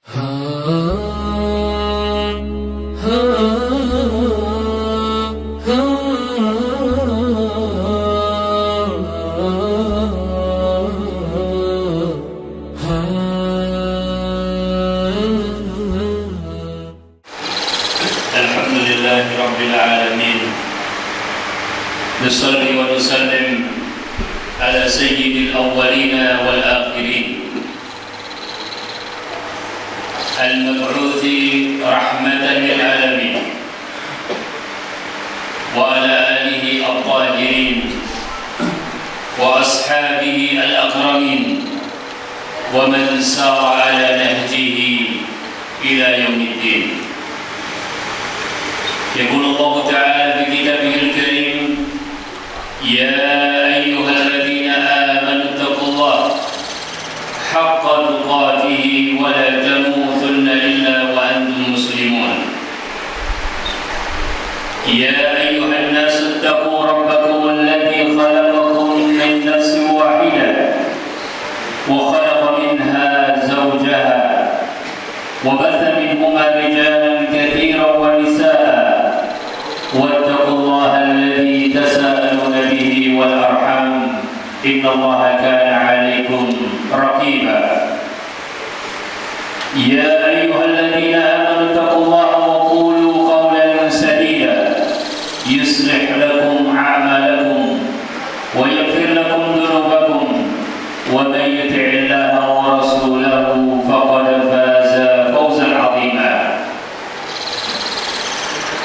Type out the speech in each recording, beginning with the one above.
Alhamdulillahi Rabbil Alamin. Nusalli wa nusallim ala sayyidil awwalina wal akhirin, al-mab'uthi rahmatan lil alamin, wa ala alihi at-tahirin wa ashabihi al-akramin wa man sara ala nahjihi ila yaumiddin. يقول الله تعالى في كتابه الكريم: يا أيها الذين آمنوا اتقوا الله حق تقاته ولا تموتن إلا وأنتم مسلمون. يا أيها الناس اتقوا ربكم الذي خلقكم من نفس واحدة وخلق منها زوجها وبث منهما رجالا كثيرا ونساء واتقوا الله الذي تساءلون به والأرحام إن الله كان عليكم رقيبا. يا أيها الذين آمنوا اتقوا الله وقولوا قولا سديدا يصلح لكم أعمالكم ويغفر لكم ذنوبكم ومن يطع الله ورسوله فقد فاز فوزا عظيما.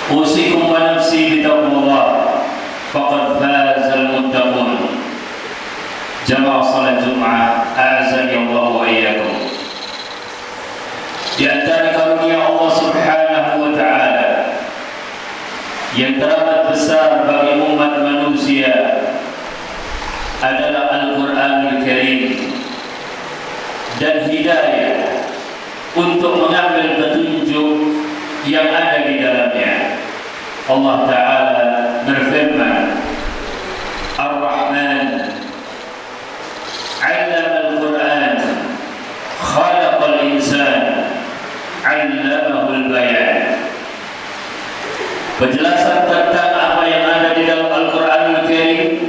أوصيكم ونفسي بتقوى الله فقد فاز المتقون. Jamaah salat Jumat, azan ya Allah wa iyyakum. Di antara karunia Allah Subhanahu wa taala yang teramat besar bagi umat manusia adalah Al-Qur'anul Karim dan hidayah untuk mengambil petunjuk yang ada di dalamnya. Allah Ta'ala berfirman: Ar-Rahman 'allama al-Qur'an khalaqal insan 'allamahul bayan. Penjelasan tentang apa yang ada di dalam Al-Qur'anul Karim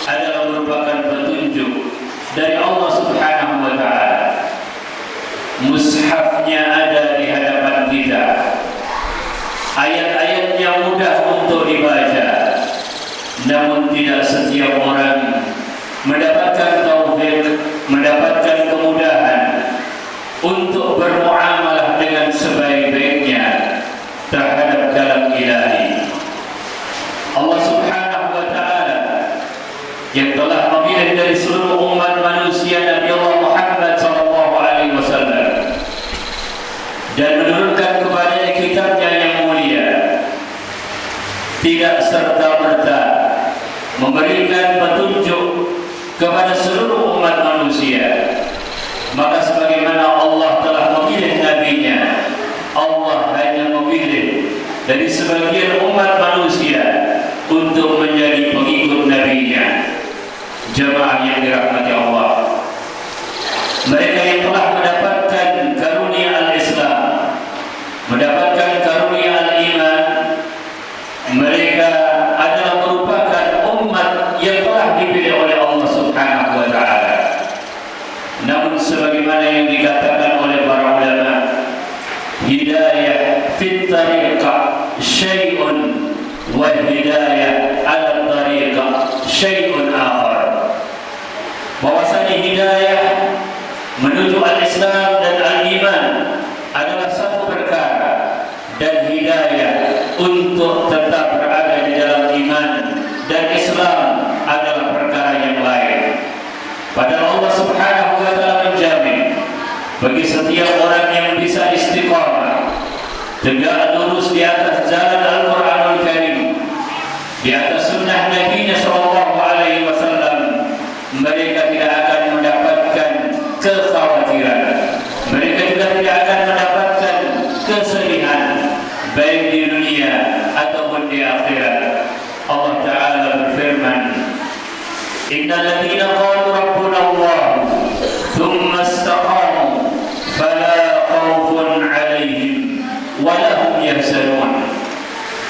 adalah merupakan petunjuk dari Allah Subhanahu wa taala. Mushafnya ada di hadapan kita. Ayat-ayatnya mudah untuk dibaca, namun tidak setiap orang mendapatkan taufik, mendapatkan kemudahan untuk bermuamalah dengan sebaik-baiknya terhadap kalam ilahi. Allah Subhanahu wa taala yang telah memilih dari seluruh umat manusia Nabi Allah Muhammad sallallahu alaihi wasallam dan menurunkan kepadanya kitabnya yang mulia, tidak serta-merta memberikan petunjuk kepada seluruh umat manusia. Maka sebagaimana Allah telah memilih nabinya, Allah hanya memilih dari sebagian umat manusia untuk menjadi pengikut nabinya. Jemaah yang dirahmati Allah, mereka yang telah mendapatkan karunia al-Islam, mendapatkan karunia al-Iman, mereka adalah merupakan umat yang telah dipilih oleh Allah Subhanahu wa taala. Namun sebagaimana yang dikatakan oleh para ulama, hidayah fit tariqah syai'un wa hidayah ala tariqah syai'un akhar. Bahwasanya hidayah menuju al-Islam dan al-Iman adalah satu perkara, dan hidayah untuk tetap berada di dalam iman dan Islam adalah perkara yang lain. Padahal Allah Subhanahu wa taala menjamin bagi setiap orang yang bisa istiqamah, tegak lurus di atas jalan Al-Qur'anul Karim, di atas sunnah Nabi-Nya sallallahu alaihi wasallam, mereka tidak akan mendapatkan kekhawatiran, mereka juga tidak akan mendapatkan kesedihan, baik di dunia ataupun di akhirat. Allah Ta'ala berfirman: Innal ladzina qalu rabbuna Allah thumma istaqamu fala wa lahum yahzanun.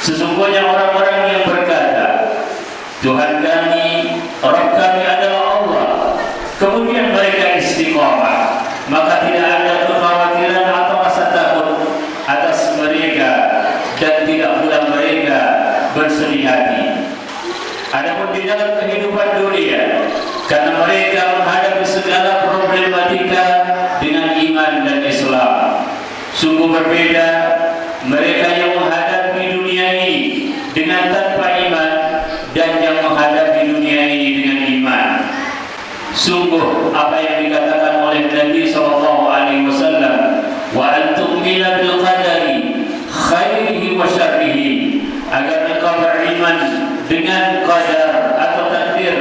Sesungguhnya orang-orang yang berkata, Tuhan kami, Rabb kami adalah Allah, kemudian mereka istiqamah, maka tidak ada kekhawatiran atau rasa takut atas mereka, dan tidak pula mereka bersedih hati. Adapun di dalam kehidupan dunia, karena mereka menghadapi segala problematika dengan iman dan Islam, sungguh berbeda mereka yang menghadapi dunia ini dengan tanpa iman dan yang menghadapi dunia ini dengan iman. Sungguh apa yang dikatakan oleh Nabi SAW, wa antu'mina bil qadari khairihi wa syarrihi, agar engkau beriman dengan qadar atau takdir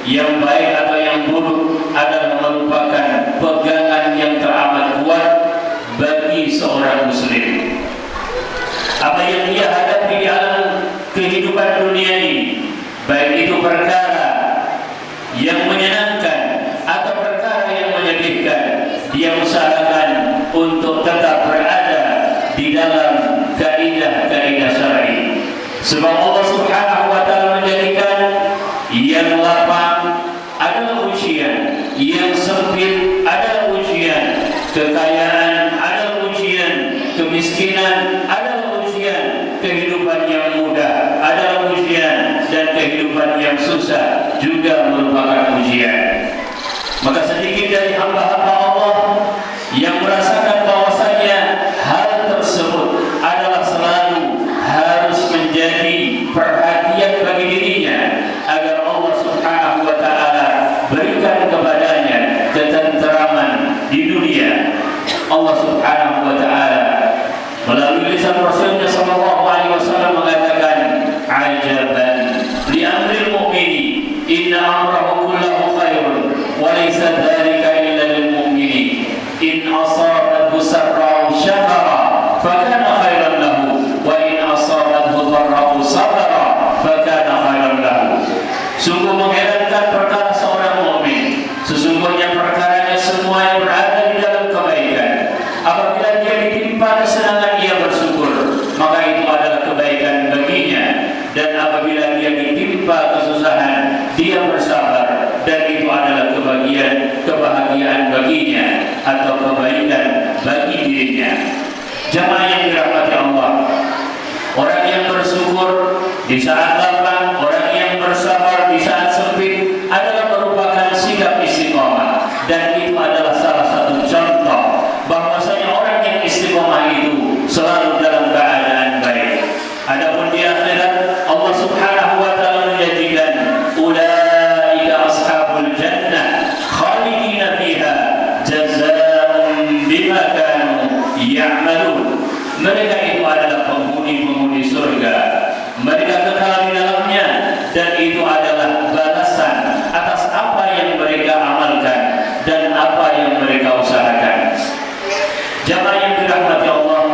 yang baik atau yang buruk adalah merupakan pegangan yang teramat kuat bagi seorang muslim. Apa yang dia hadapi di alam kehidupan dunia ini, baik itu perkara yang menyenangkan atau perkara yang menyedihkan, dia usahakan untuk tetap berada di dalam kaidah-kaidah syar'i. Sebab Allah Subhanahu wa taala menjadikan yang lapang adalah ujian, yang sempit adalah ujian, kekayaan adalah ujian, kemiskinan adalah ujian, kehidupan yang mudah adalah ujian, dan kehidupan yang susah juga merupakan ujian. Maka sedikit dari hamba-hamba Allah yang merasakan bahwasanya hal tersebut adalah selalu harus menjadi perhatian bagi dirinya, agar Allah Subhanahu wa taala berikan kepadanya ketenteraman di dunia. Allah Subhanahu wa taala melalui lisan Rasulnya sallallahu alaihi wasallam mengatakan, ajaban li amril mu'mini inna amrahu kullahu khairun wa laysa dzalika illa lil mu'mini in asabathu sarra'u syakara fakana khairan lahu wa in asabathu dharra'u sabara fakana khairan lahu. Sungguh mengherankan perkara seorang mukmin, sesungguhnya perkaranya semua yang berada di dalam kebaikan. Apabila dia ditimpa kesenangan, dia bersyukur, maka itu adalah kebaikan baginya. Dan apabila dia ditimpa kesusahan, dia bersabar, dan itu adalah kebahagiaan baginya atau kebaikan bagi dirinya. Jamaah yang dirahmati Allah, orang yang bersyukur di saat lapang, orang yang bersabar di saat sempit adalah merupakan sikap istiqomah, dan itu adalah salah satu contoh bahwasanya orang yang istiqomah itu selalu dalam keadaan baik. Adapun di akhirat, Allah Subhanahu wa taala menjanjikan, ulaika ashabul jannah khalidina fiha jazaa'un bima kanu ya'malun. Mereka itu adalah penghuni-penghuni surga, mereka kekal di dalamnya, dan itu adalah balasan atas apa yang mereka amalkan dan apa yang mereka usahakan. Jamaah yang dirahmati Allah,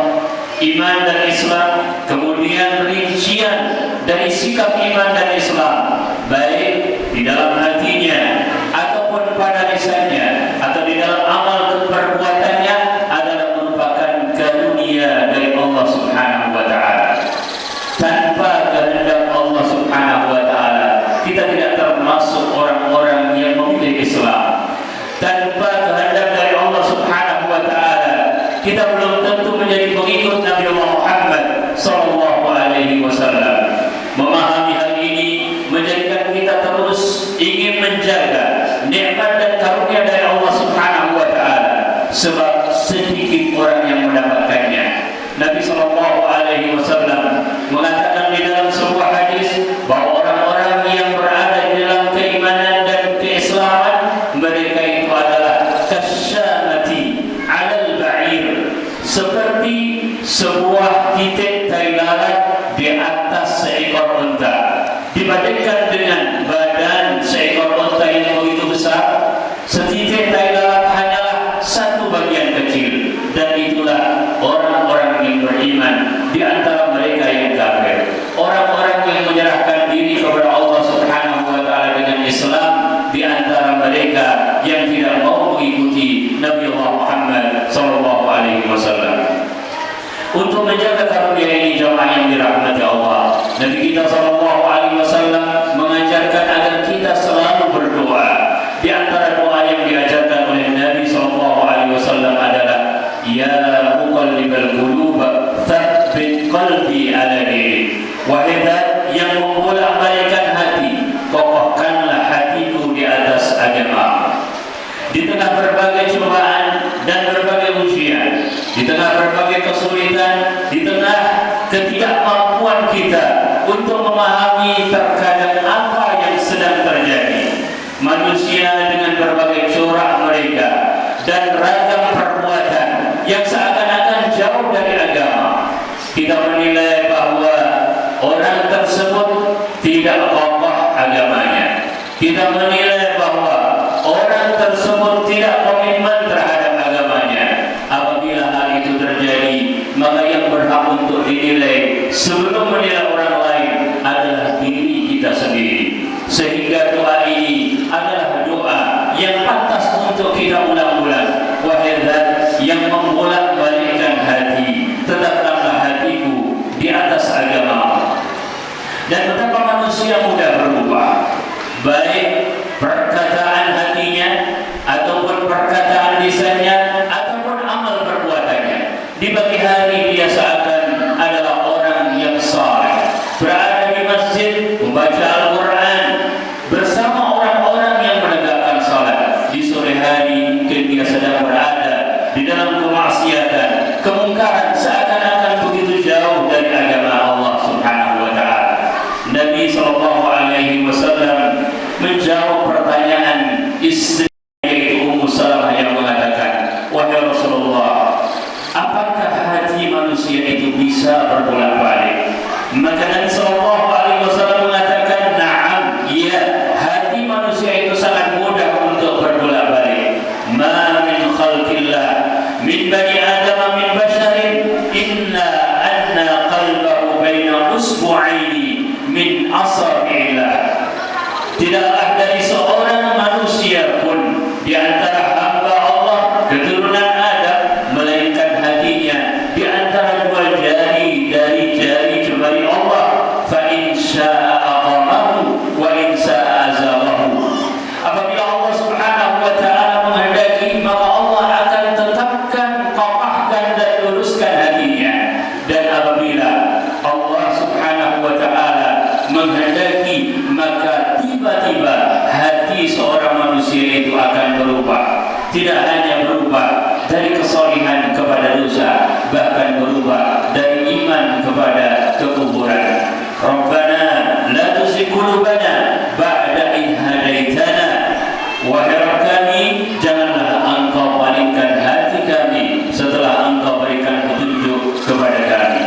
iman dan Islam, kemudian rincian dari sikap iman dan Islam, baik di dalam hatinya ataupun pada lisannya atau di dalam amal perbuatannya, adalah merupakan karunia dari Allah Subhanahu wa taala. Tanpa kehendak Allah Subhanahu wa taala, kita tidak termasuk orang-orang yang memilih Islam. Tanpa kehendak dari Allah Subhanahu wa taala, kita belum tentu menjadi pengikut Nabi Muhammad sallallahu alaihi wasallam. Memahami hal ini menjadikan kita terus ingin menjaga nikmat dan karunia dari Allah Subhanahu wa taala, sebab sedikit orang yang mendapatkannya. Nabi sallallahu alaihi wasallam mengatakan di dalam sebuah hadis bahwa orang-orang yang berada di dalam keimanan dan keislaman, mereka itu adalah kasyamati 'alal ba'ir, seperti sebuah titik tai lalat di atas seekor unta. Dibandingkan dengan badan seekor unta yang begitu besar, setitik tai lalat hanyalah satu bagian kecil. Dan itulah orang-orang yang beriman di antara mereka yang kafir, orang-orang yang menyerahkan diri kepada Allah Subhanahu wa taala dengan Islam, di antara mereka yang tidak mau mengikuti Nabi Muhammad sallallahu alaihi wasallam. Untuk saja ini jamaah yang dirahmati Allah. Nabi kita sallallahu alaihi wasallam mengajarkan agar kita selalu berdoa. Di antara doa yang diajarkan oleh Nabi sallallahu alaihi wasallam adalah ya muqallibal qulub tsabbit qalbi ala dinik. Wahai yang membolak-balikkan hati, kokohkanlah hatiku di atas agama. Di tengah berbagai cobaan dan berbagai ujian, di tengah berbagai kesulitan, di tengah ketidakmampuan kita untuk memahami terkadang apa yang sedang terjadi, manusia dengan berbagai corak mereka dan ragam perbuatan yang seakan-akan jauh dari agama, kita menilai bahwa orang tersebut tidak kokoh agamanya. Kita menilai bahwa orang tersebut tidak komitmen terhadap agamanya. Apabila hal itu terjadi, maka yang berhak untuk dinilai sebelum menilai orang lain adalah diri kita sendiri. Sehingga doa ini adalah doa yang pantas untuk kita ulang-ulang. Wahai Zat yang membolak-balikkan hati, tetapkanlah hatiku di atas agama. Dan betapa manusia mudah berubah, baik perkataan hatinya ataupun perkataan lisannya ataupun amal perbuatannya. Di pagi hari dia seakan adalah orang yang saleh, berada di masjid membaca Al-Quran bersama orang-orang yang menegakkan salat. Di sore hari mungkin dia sedang berada di dalam kemaksiatan, kemungkaran, seakan-akan begitu jauh dari agama Allah Subhanahu wa taala. Nabi sallallahu alaihi wasallam menjawab pertanyaan istri yaitu Ummu Salamah yang mengatakan, wahai Rasulullah, apakah hati manusia itu bisa berbolak-balik? Maka Nabi sallallahu alaihi wasallam mengatakan, na'am, iya, hati manusia itu sangat mudah untuk berbolak-balik. Ma min khalqillah min bani adam min basharin inna anna qalbahu baina usbu'aini min asabi'illah. Tidaklah dari seorang manusia pun di antara hamba Allah keturunan Adam melainkan hatinya di antara dua jari dari jari jemari Allah. Fa in syaa'a aqamahu wa in syaa'a azamahu. Apabila Allah Subhanahu wa taala menghendaki, maka Allah akan tetapkan, kokohkan dan luruskan hatinya. Dan apabila Allah Subhanahu wa taala menghendaki, maka tiba-tiba hati seorang manusia itu akan berubah. Tidak hanya berubah dari kesalihan kepada dosa, bahkan berubah dari iman kepada kekufuran. Rabbana la tuzigh qulubana ba'da idh hadaitana. Wahai Rabb kami, janganlah Engkau palingkan hati kami setelah Engkau berikan petunjuk kepada kami.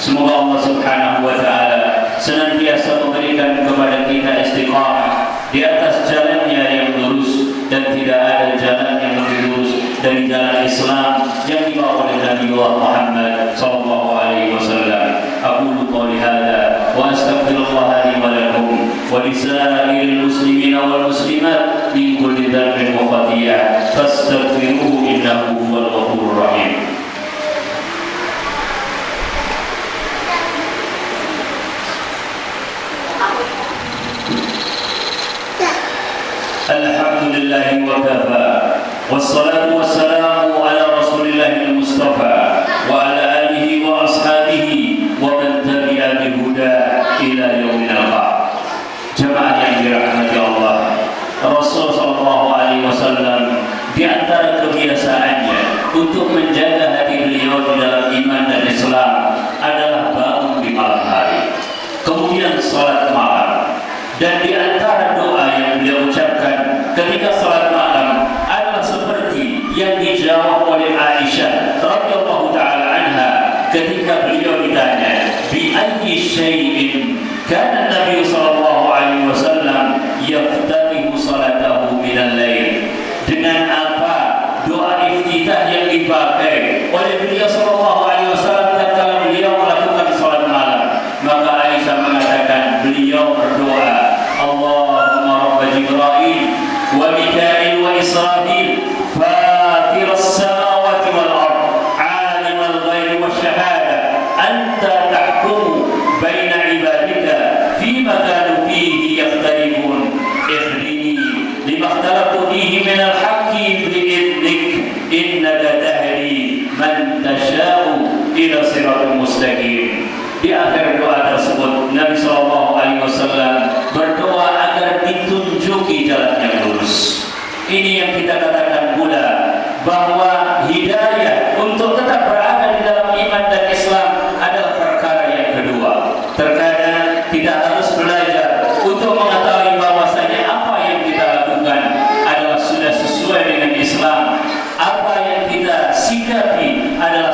Semoga Allah Subhanahu wa taala senantiasa memberikan kepada kita istiqamah di atas jalannya yang lurus, dan tidak ada jalan yang lebih lurus dari jalan Islam yang dibawa oleh Nabi Muhammad sallallahu alaihi wasallam. Aqulu qouli hadza wa astaghfirullah li wa lakum wa lisairil muslimina wal muslimat min kulli dhanbin wa khati'ah fastaghfiruhu innahu huwal ghafurur rahim. Alhamdulillah wa kafa, wassalatu wassalamu ala rasulillah al-mustafa wa ala alihi wa ashabihi wa man tabi'a bihuda ila yaumil qiyamah. Jemaah yang dirahmati Allah, Rasul sallallahu alaihi wasallam di antara kebiasaannya untuk menjaga hati beliau di dalam iman dan Islam adalah bangun di malam hari, kemudian salat malam. Dan di antara doa yang beliau ucapkan ketika salat malam adalah seperti yang dijawab oleh Aisyah radhiyallahu taala anha ketika beliau ditanya, bi ayyi syai'in kana Nabi sallallahu alaihi wasallam yaftatihu salatahu min al-lail. Dengan apa doa iftitah yang dipakai oleh beliau sallallahu alaihi wasallam tatkala beliau melakukan salat malam? Maka Aisyah mengatakan beliau berdoa, Allahumma rabb Jibril wa Mikail wa Israfil fatir as-samawati wal ard alim al-ghaibi wash-shahada anta ila siratal mustaqim. Di akhir doa tersebut Nabi SAW berdoa agar ditunjuki jalan yang lurus. Ini yang kita katakan pula bahwa hidayah untuk tetap berada di dalam iman dan Islam adalah perkara yang kedua. Terkadang kita harus belajar untuk mengetahui bahwasanya apa yang kita lakukan adalah sudah sesuai dengan Islam, apa yang kita sikapi adalah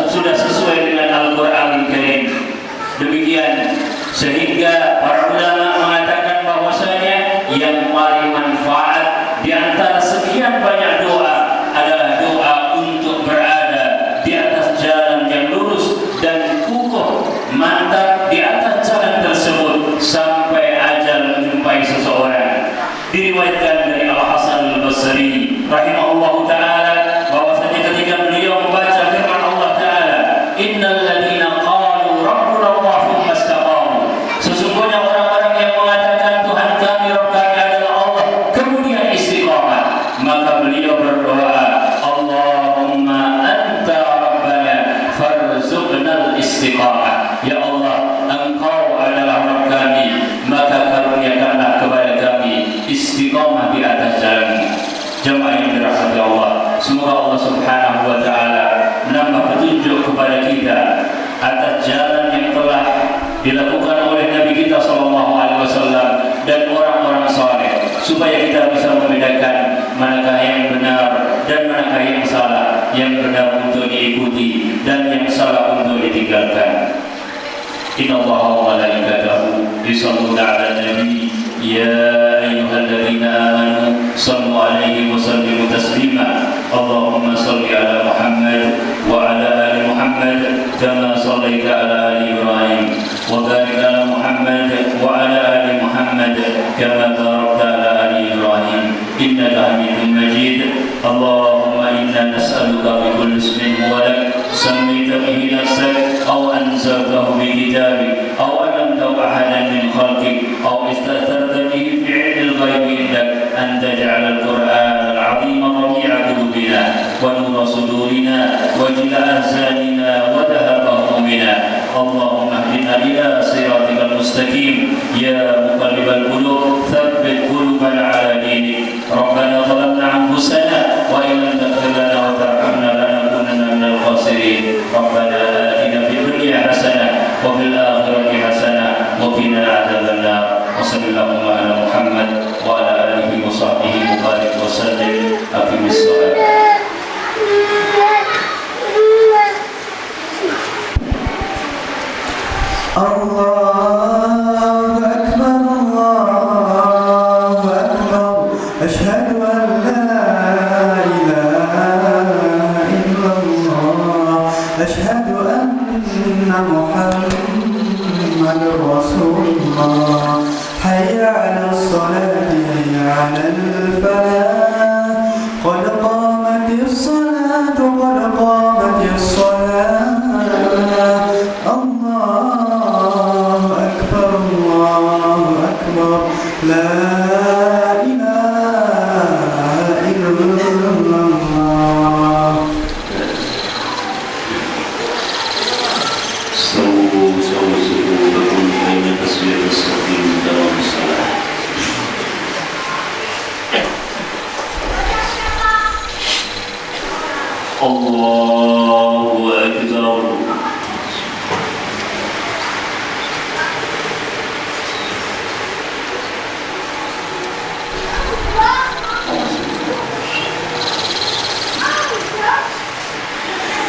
sudah sesuai dengan Al-Quran Karim. Demikian sehingga para ulama mengatakan bahwasanya yang paling manfaat di antara sekian banyak doa adalah doa untuk berada di atas jalan yang lurus dan kukuh mantap di atas jalan tersebut sampai ajal menjumpai seseorang. Diriwayatkan dari Al-Hasan Al-Basri rahimahullahu ta'ala bahwasanya ketika beliau membaca firman Allah ta'ala, innal ladina qalu rabbuna Allah thumma istaqamu, sesungguhnya orang-orang yang mengatakan Tuhan kami, Rabb kami adalah Allah, kemudian istiqamah, maka beliau berdoa, Allahumma anta rabbana farzuqnal istiqamah, ya Allah engkau adalah Rabb kami, maka karuniakanlah kepada kami istiqamah di atas jalan. Jemaah yang dirahmati Allah, semoga Allah Subhanahu wa taala menambah petunjuk kepada kita atas jalan yang telah dilakukan oleh Nabi kita sallallahu alaihi wasallam dan orang-orang saleh, supaya kita bisa membedakan manakah yang benar dan manakah yang salah, yang benar untuk diikuti dan yang salah untuk ditinggalkan. Innallaha wa malaikatahu yusholluna 'alan nabi ya ayyuhalladzina amanu shallu 'alaihi wa sallimu taslima. Allahumma shalli 'ala Muhammad wa 'ala ali Muhammad kama shallaita 'ala ali Ibrahim wa barik 'ala Muhammad wa 'ala ali Muhammad kama barakta 'ala ali Ibrahim innaka Hamidum Majid. Allahumma inna nas'aluka bi kulli ismin huwa lak sammaita bihi nafsak aw anzaltahu bi kitabik aw 'allamtahu ahadan min khalqik aw istatharta bihi fi 'ilmil ghaibi indak an taj'ala al-Qur'ana al-'azima rabi'a qulubina wa nura sudurina wa jila ahzanina wa dhahaba humina. Allahumma ihdina ila siratikal mustaqim ya muqallibal qulub tsabbit qulubana 'ala dinik. Rabbana zalamna anfusana wa in lam taghfir lana wa tarhamna lanakunanna minal khasirin. Rabbana atina fid dunya hasanah wa fil akhirati hasanah wa qina adzabannar. Wa sallallahu ala Muhammad wa ala alihi wa sahbihi wa barik wa sallim. Aqimis shalah. Allahu akbar, Allahu akbar, asyhadu an la ilaha illallah, asyhadu anna Muhammadar Rasulullah, hayya 'alas salati hayya 'alal falah, qad qamatis salatu qad qamatis salah. La ilaha illallah. Sawu betul hanya tasbih tasbih dalam salat. Allahu akbar.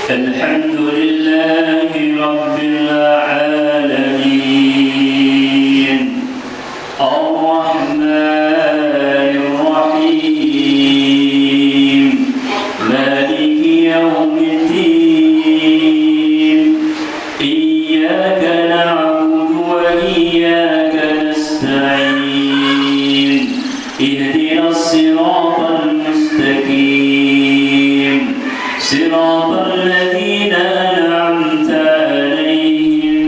الحمد لله رب العالمين الرحمن الرحيم مالك يوم الدين إياك نعبد وإياك نستعين اهدنا الصراط المستقيم صراط الذين أنعمت عليهم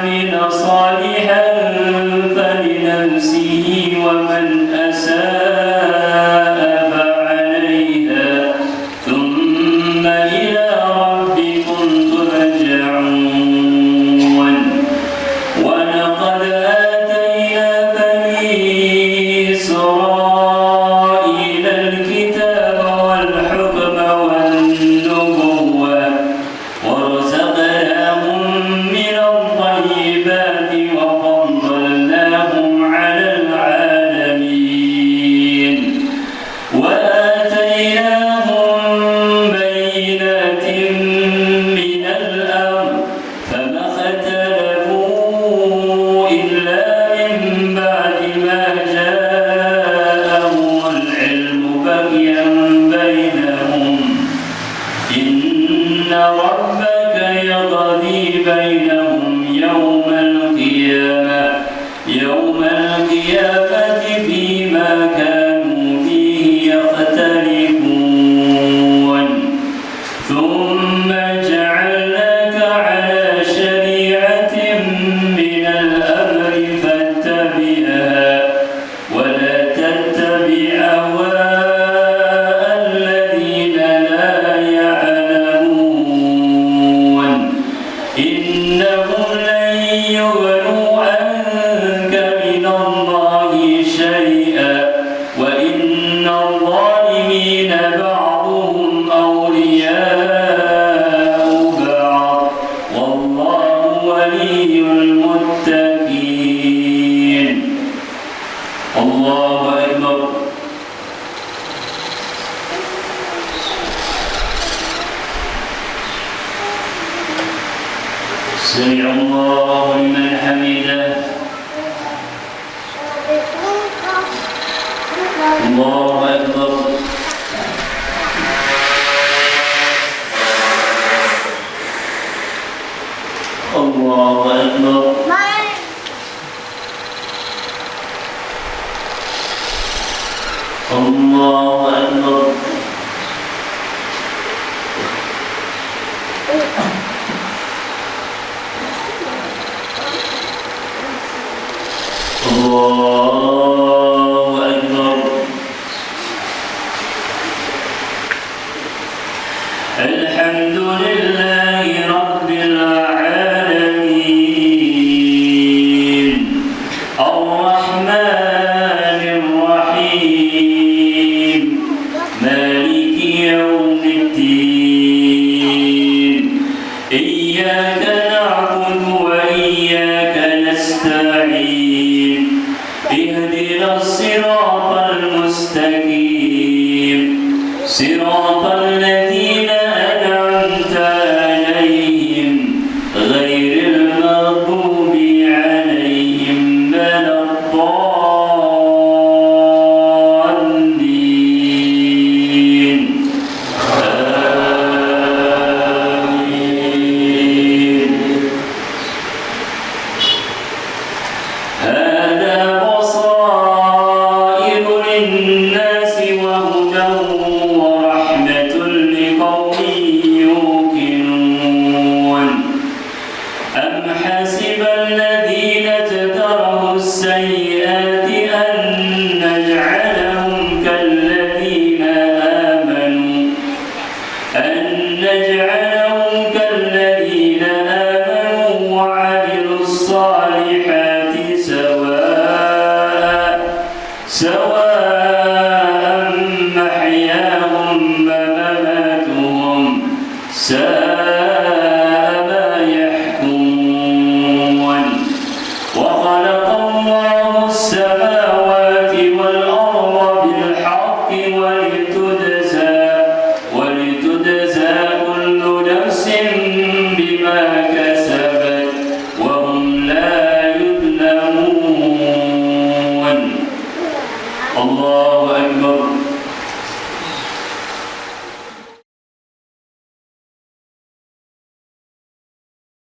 عمل صالحا فلنفسه ومن أساء فعليها ثم إلى ربكم ترجعون ولقد آتينا بني إسرائيل الكتاب والحكم والنبوة ورزقناهم من الطيبات وفضلناهم على العالمين وآتيناهم بينات من الأمر فما اختلفوا إلا من بعد ما جاءهم العلم بغيا بينهم إن ربك يقضي بينهم يوم القيامة فيما كانوا فيه يختلفون ثم جعلناك على شريعة من الأمر فاتبعها ولا تتبع أهواء الذين لا يعلمون إنهم لن يغنوا عنك من الله شيئا وإن الظالمين بعضهم أولياء بعض والله ولي المتقين الله أكبر سمع الله لمن حمده الله أكبر الله أكبر الله أكبر الله أكبر الحمد لله رب العالمين الرحمن الرحيم مالك يوم الدين إياك نعبد وإياك نستعين اهدنا الصراط المستقيم صراط الذين أنعمت عليهم غير المغضوب عليهم ولا الضالين آمين هذا بصائر للناس وهدى ورحمة لقوم يوقنون أم حسب الذين اجترحوا السيئات أن نجعلهم كالذين آمنوا وعملوا الصالحات سواء محياهم ومماتهم ساء ما يحكمون وخلق الله السماوات والأرض بالحق